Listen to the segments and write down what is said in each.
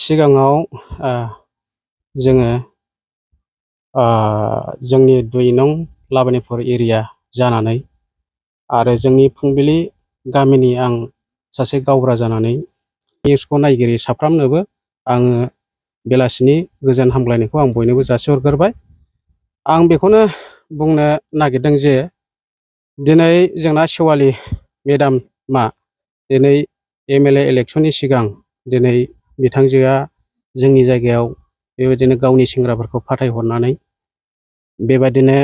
सिगाङाव जोङो जोंनि 2 नं लाबोनायपुर एरिया जानानै आरो जोंनि फुंबिलि गामिनि आं सासे गावबुरा जानानै निउसखौ नायगिरि साफ्रोमनोबो आङो बेलासिनि गोजोन हामग्लायनायखौ आं बयनोबो जासिहरग्रोबाय। आं बेखौनो बुंनो नागिरदों जे दिनै जोंना सेवालि मेडामा दिनै MLA इलेक्सननि सिगां दिनै बिथांजोआ जोंनि जायगायाव बेबायदिनो गावनि सेंग्राफोरखौ फाथायहरनानै बेबायदिनो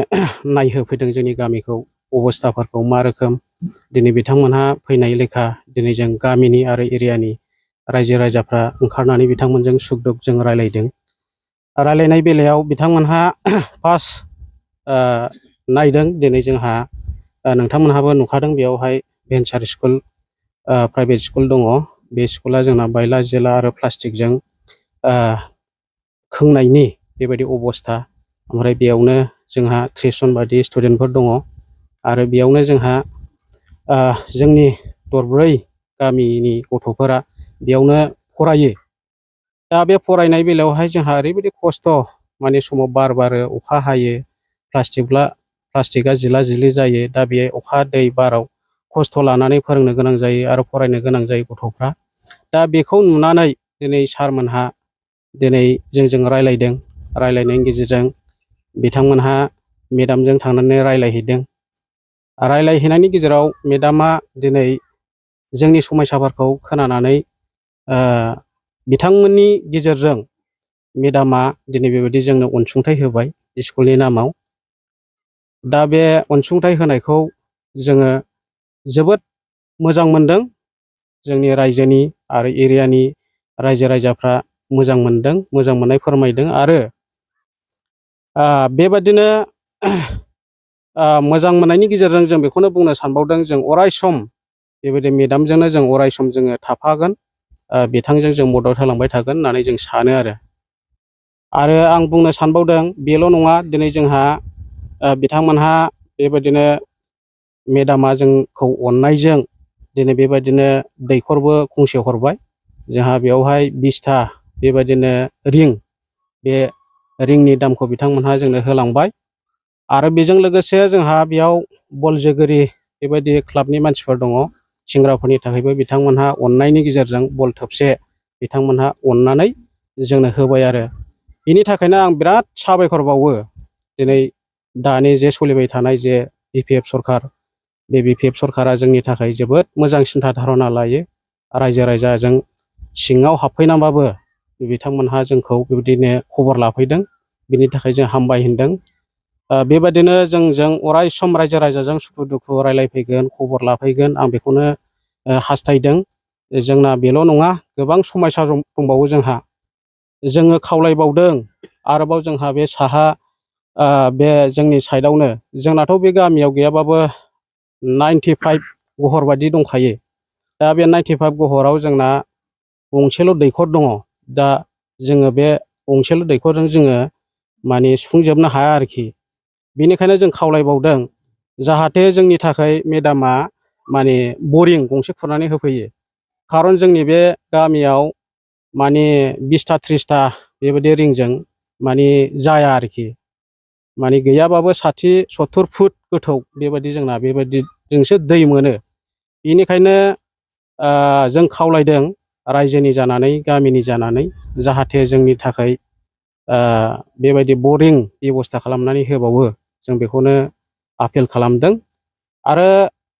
नायहोफैदों जोंनि गामिखौ अबस्थाफोरखौ मा रोखोम दिनै बिथांमोनहा फैनाय लेखा दिनै जों गामिनि आरो एरियानि रायजो राजाफ्रा ओंखारनानै बिथांमोनजों सुख दुख जों रायलायदों। रायलायनाय बेलायाव बिथांमोनहा फार्स्ट नायदों दिनै जोंहा नोंथांमोनहाबो नुखादों बेयावहाय भेन्सार स्कुल प्राइभेट स्कुल दङ। बे स्कुला जोंना बायला जिला आरो प्लास्टिकजों खोंनायनि बेबायदि अबस्था, ओमफ्राय बेयावनो जोंहा 30 जन बादि स्टुडेन्टफोर दङ आरो बेयावनो जोंहा जोंनि दरब्रै गामिनि गथ'फोरा बेयावनो फरायो। दा बे फरायनाय बेलायावहाय जोंहा ओरैबायदि खस्थ', माने समाव बार बारो, अखा हायो, प्लास्टिकआ जिला जिलि जायो। दा बे अखा दै बाराव खस्थ' लानानै फोरोंनो गोनां जायो आरो फरायनो गोनां जायो गथ'फ्रा। दा बेखौ नुनानै दिनै सारमोनहा दिनै जोंजों रायलायदों। रायलायनायनि गेजेरजों बिथांमोनहा मेडामजों थांनानै रायलायहैदों। रायलायहैनायनि गेजेराव मेडामा दिनै जोंनि समस्याफोरखौ खोनानानै बिथांमोननि गेजेरजों मेडामा दिनै बेबायदि जोंनो अनसुंथाइ होबाय स्कुलनि नामाव। दा बे अनसुंथाइ होनायखौ जोङो जोबोद मोजां मोनदों। जोंनि रायजोनि आरो एरियानि रायजो राजाफ्रा मोजां मोनदों, मोजां मोननाय फोरमायदों आरो बेबादिनो मोजां मोननायनि गेजेरजों जों बेखौनो बुंनो सानबावदों, जों अराय सम बेबायदि मेडामजोंनो जों अराय सम जोङो थाफागोन, बिथांजों जों मदद होलांबाय थागोन होननानै जों सानो आरो आं बुंनो सानबावदों बेल' नङा, दिनै जोंहा बिथांमोनहा बेबायदिनो मेडामा जोंखौ अननायजों दिनै बेबायदिनो दैखरबो गंसे हरबाय। जोंहा बेयावहाय 20टा बेबायदिनो रिं, बे रिंनि दामखौ बिथांमोनहा जोंनो होलांबाय आरो बेजों लोगोसे जोंहा बेयाव बल जोगिरि बेबायदि क्लाबनि मानसिफोर दङ। सेंग्राफोरनि थाखायबो बिथांमोनहा अननायनि गेजेरजों बल थोबसे बिथांमोनहा अननानै जोंनो होबाय आरो बिनि थाखायनो आं बिराद साबायखर बावो। दिनै दानि जे सोलिबाय थानाय जे BPF सरखार, बे BPF सरखारा जोंनि थाखाय जोबोद मोजां सिन्था धारना लायो। रायजो राजाजों सिङाव हाबफैनानैबाबो बिथांमोनहा जोंखौ बेबायदिनो खबर लाफैदों। बिनि थाखाय जों हामबाय होनदों। बेबायदिनो जोंजों अराय सम रायजो राजाजों सुखु दुखु रायलायफैगोन, खबर लाफैगोन, आं बेखौनो हास्थायदों। जोंना बेल' नङा, गोबां समस्या दंबावो जोंहा। जोङो खावलायबावदों आरोबाव जोंहा बे साहा बे जोंनि साइडआवनो, जोंनाथ' बे गामियाव गैयाबाबो 95 घहर बायदि दंखायो। दा बे 95 घहराव जोंना गंसेल' दैखर दङ। दा जोङो बे गंसेल' दैखरजों जोङो माने सुफुंजोबनो हाया आरोखि। बेनिखायनो जों खावलायबावदों जाहाथे जोंनि थाखाय मेडामा माने बरिं गंसे खुरनानै होफैयो। खारन जोंनि बे गामियाव माने 20टा 30टा बेबायदि रिंजों माने जाया आरोखि। माने गैयाबाबो 60-70 फुट गोथौ बेबायदि जोंना बेबायदिजोंसो दै मोनो। बेनिखायनो जों खावलायदों रायजोनि जानानै, गामिनि जानानै, जाहाथे जोंनि थाखाय बेबायदि बरिं बेब'स्था खालामनानै होबावो, जों बेखौनो आपिल खालामदों। आरो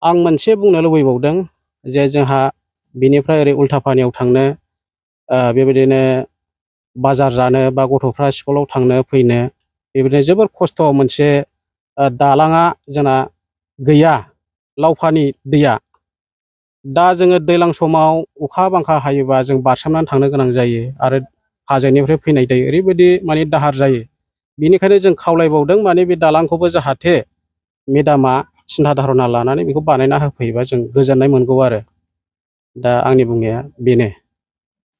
आं मोनसे बुंनो लुबैबावदों जे जोंहा बिनिफ्राय ओरै उल्थापानियाव थांनो बेबायदिनो बाजार जानो बा गथ'फ्रा स्कुलाव थांनो फैनो बेबायदिनो जोबोर खस्थ'। मोनसे दालाङा जोंना गैया, लावखानि दैया। दा जोङो दैज्लां समाव अखा बांखा हायोबा जों बारसोमनानै थांनो गोनां जायो आरो हाजोनिफ्राय फैनाय दै ओरैबायदि माने दाहार जायो। बेनिखायनो जों खावलायबावदों माने बे दालांखौबो जाहाथे मेडामा सिन्था धारना लानानै बेखौ बानायना होफैयोबा जों गोजोननाय मोनगौ आरो। दा आंनि बुंनाया बेनो।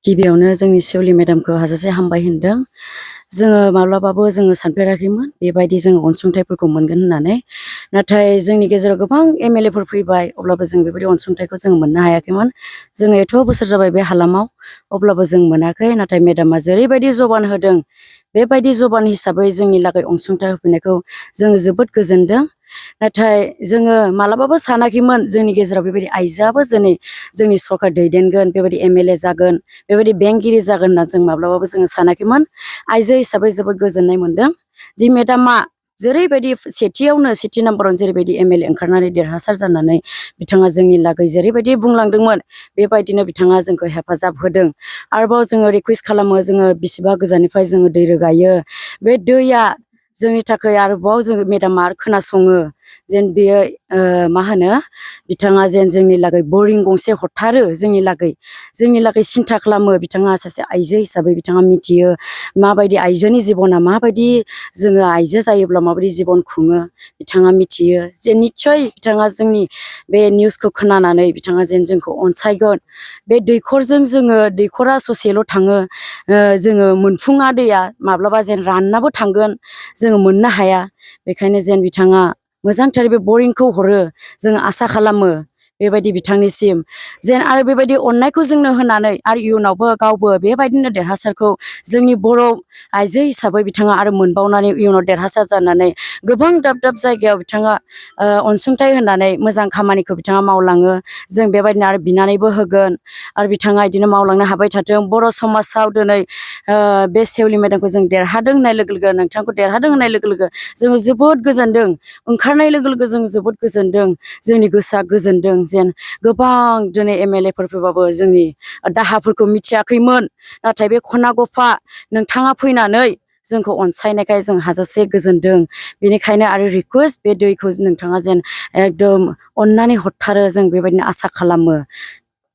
गिबियावनो जोंनि सेवलि मेडामखौ हाजासे हामबाय होनदों। जोङो माब्लाबाबो जोङो सानफेराखैमोन बेबायदि जोङो अनसुंथाइफोरखौ मोनगोन होननानै। नाथाय जोंनि गेजेराव गोबां एमएलएफोर फैबाय अब्लाबो जों बेबायदि अनसुंथाइखौ जों मोननो हायाखैमोन। जोङो एथ' बोसोर जाबाय बे हालामाव अब्लाबो जों मोनाखै। नाथाय मेडामा जेरैबायदि जबान होदों बेबायदि जबान हिसाबै जोंनि लागै अनसुंथाइ होफैनायखौ जोङो जोबोद गोजोनदों। नाथाय जोङो मालाबाबो सानाखैमोन जोंनि गेजेराव बेबायदि आइजोआबो जोंनि सरकार दैदेनगोन, बेबायदि एमएलए जागोन, बेबायदि बेंगिरि जागोन होनना जों माब्लाबाबो जोङो सानाखैमोन। आइजो हिसाबै जोबोद गोजोननाय मोनदों दि मेडामा जेरैबायदि सेथि नाम्बारावनो जेरैबायदि एमएलए ओंखारनानै देरहासार जानानै बिथाङा जोंनि लागै जेरैबायदि बुंलांदोंमोन बेबायदिनो बिथाङा जोंखौ हेफाजाब होदों। आरोबाव जोङो रिकुवेस्ट खालामो, जोङो बिसिबा गोजाननिफ्राय जोङो दै रोगायो, बे दैया जोंनि थाखाय आरोबाव जोङो मेडामा खोनासङो जेन बेयो मा होनो बिथाङा जेन जोंनि लागै बरिं गंसे हरथारो, जोंनि लागै सिन्था खालामो। बिथाङा सासे आइजो हिसाबै बिथाङा मिथियो माबायदि आइजोनि जिबना माबायदि, जोङो आइजो जायोब्ला माबायदि जिबन खुङो बिथाङा मिथियो। जे निस्सय बिथाङा जोंनि बे निउसखौ खोनानानै बिथाङा जेन जोंखौ अनसायगोन। बे दैखरा ससेल' थाङो, जोङो मोनफुङा, दैया माब्लाबा जेन राननाबो थांगोन, जोङो मोननो हाया। बेखायनो जेन बिथाङा मोजांथार बे बरिंखौ हरो जों आसा खालामो बेबायदि बिथांनिसिम जेन आरो बेबायदि अननायखौ जोंनो होनानै आरो इयुनावबो गावबो बेबायदिनो देरहासारखौ जोंनि बर' आइजो हिसाबै बिथाङा आरो मोनबावनानै इयुनाव देरहासार जानानै गोबां दाब दाब जायगायाव बिथाङा अनसुंथाइ होनानै मोजां खामानिखौ बिथाङा मावलाङो। जों बेबायदिनो आरो बिनानैबो होगोन आरो बिथाङा बिदिनो मावलांनो हाबाय थाथों। बर' समाजाव दिनै बे सेउलि मेडामखौ जों देरहादों होननाय लोगो लोगो, नोंथांखौ देरहादों होननाय लोगो लोगो जोङो जोबोद गोजोनदों। ओंखारनाय लोगो लोगो जों जोबोद गोजोनदों, जोंनि गोसोआ गोजोनदों। जेन गोबां दिनै एमएलएफोर फैबाबो जोंनि दाहाफोरखौ मिथियाखैमोन, नाथाय बे खना गफा नोंथाङा फैनानै जोंखौ अनसायनायखाय जों हाजासे गोजोनदों। बेनिखायनो आरो रिकुवेस्ट, बे दैखौ नोंथाङा जेन एकदम अननानै हरथारो, जों बेबायदिनो आसा खालामो।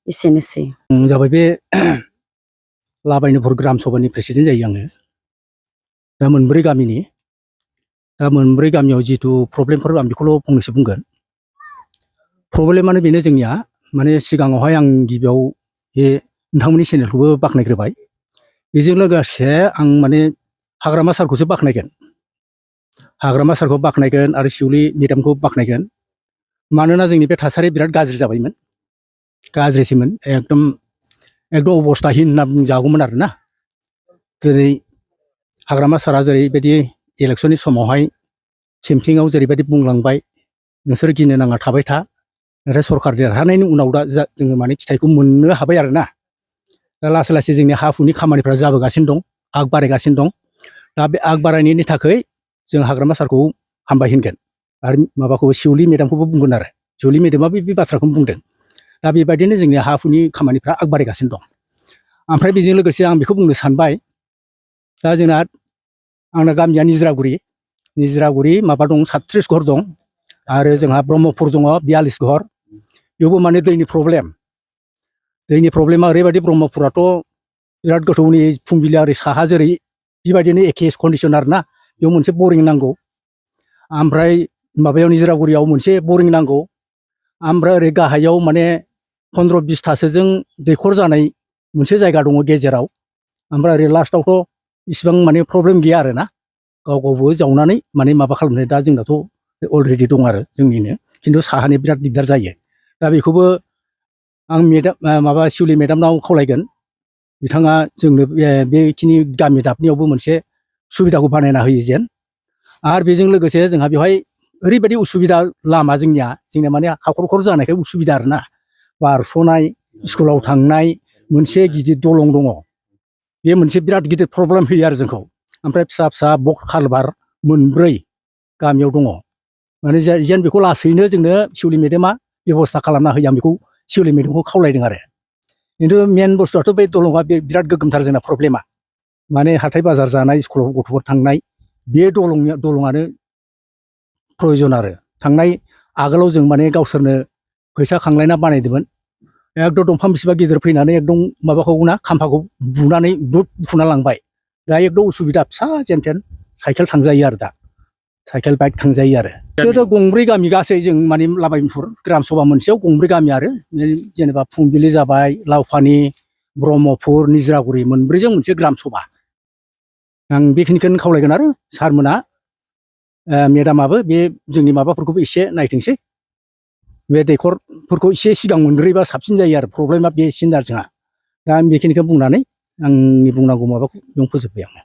एसेनोसै जाबाय बे लाबायनोपुर ग्राम सभानि प्रेसिडेन्ट जायो आङो। दा मोनब्रै गामियाव जिथु प्रब्लेमफोर, आं बेखौल' फंनैसो बुंगोन। प्रब्लेमानो बेनो जोंनिया, माने सिगाङावहाय आं गिबियाव बे नोंथांमोननि चेनेलखौबो बाख्नायग्रोबाय। बेजों लोगोसे आं माने हाग्रामा सारखौसो बाख्नायगोन। हाग्रामा सारखौ बाख्नायगोन आरो सेउलि मेडामखौ बाख्नायगोन। मानोना जोंनि बे थासारिया बिराद गाज्रि जाबायमोन, गाज्रिसैमोन, एकदम अबस्थाहीन होनना बुंजागौमोन आरोना। जेरै हाग्रामा सारा जेरैबायदि इलेक्सननि समावहाय केम्पिंआव जेरैबायदि बुंलांबाय, नोंसोर गिनो नाङा, थाबाय था। नाथाय सरकार देरहानायनि उनाव दा जोङो माने फिथाइखौ मोननो हाबाय आरोना। दा लासै लासै जोंनि हा हुनि खामानिफ्रा जाबोगासिनो दं, आग बारायगासिनो दं। दा बे आग बारायनायनि थाखाय जों हाग्रामा सारखौ हामबाय होनगोन आरो माबाखौ सेउलि मेडामखौबो बुंगोन आरो। सेउलि मेडामाबो बे बाथ्राखौनो बुंदों। दा बेबायदिनो जोंनि हा हुनि खामानिफ्रा आग बारायगासिनो दं। ओमफ्राय बेजों लोगोसे आं बेखौ बुंनो सानबाय, दा आंना गामिया निजिरागुरि माबा दं, 37 घर दं आरो जोंहा ब्रह्मपुर दङ 42 घर। बेयावबो माने दैनि प्रब्लेमा ओरैबायदि, ब्रह्मपुराथ' बिराद गोथौनि, फुंबिलिया ओरै साहा जेरै बेबायदिनो एखे कन्डिसन आरोना। बेयाव मोनसे बरिं नांगौ। ओमफ्राय माबायाव निजिरागुरियाव मोनसे बरिं नांगौ। ओमफ्राय ओरै गाहायाव माने 15-20थासोजों दैखर जानाय मोनसे जायगा दङ गेजेराव। ओमफ्राय ओरै लास्टावथ' इसिबां माने प्रब्लेम गैया आरोना, गावबो जावनानै माने माबा खालामनाय। दा जोंनाथ' अलरेडि दं आरो जोंनिनो, खिन्थु साहानि बिराद दिगदार जायो। दा बेखौबो आं सेउलि मेडामनाव खावलायगोन, बिथाङा जोंनो बेखिनि गामि दाबनैयावबो मोनसे सुबिदाखौ बानायना होयो जेन। आरो बेजों लोगोसे जोंहा बेवहाय ओरैबायदि उसुबिदा, लामा जोंनिया माने हाखर जानायखाय उसुबिदा आरोना। बारस'नाय, स्कुलाव थांनाय मोनसे गिदिर दलं दङ, बे मोनसे बिराद गिदिर प्रब्लेम होयो आरो जोंखौ। ओमफ्राय फिसा फिसा बक्स कालभार 4 गामियाव दङ। माने जेन बेखौ लासैनो जोंनो सेउलि मेडामा बेब'स्था खालामना होयो, आं बेखौ सेउलि मेडामखौ खावलायदों आरो। खिन्थु मेन बुस्थुआथ' बे दलङा बे बिराद गोगोमथार जोंना प्रब्लेमा। माने हाथाय बाजार जानाय, स्कुलाव गथ'फोर थांनाय, बे दलङानो प्रयजन आरो। थांनाय आगोलाव जों माने गावसोरनो फैसा खांलायना बानायदोंमोन। एकदम दंफां बेसेबा गिदिर फैनानै एकदम माबाखौ खाम्फाखौ बुनानै बुखुना लांबाय। दा एकदम उसुबिदा, फिसा जेनथेन साइकेल थांजायो आरो, दा साइकेल बाइक थांजायो आरो। गोदो 2 गामि गासै जों माने लाबायनोपुर ग्राम सभा मोनसेयाव 2 गामि आरो, जेनेबा फुंबिलि जाबाय, लावखानि, ब्रह्मपुर, निजिरागुरि 4जों मोनसे ग्राम सभा। आं बेखिनिखौनो खावलायगोन आरो सारमोना मेडामाबो बे जोंनि माबाफोरखौबो एसे नायथोंसै बे दैखरफोरखौ एसे सिगां मोनग्रोयोबा साबसिन जायो आरो प्रब्लेमा बेसिन आरो जोंहा दा आं बेखिनिखौ बुंनानै आंनि बुंनांगौ माबाखौ बेयावनो फोजोब्बाय आङो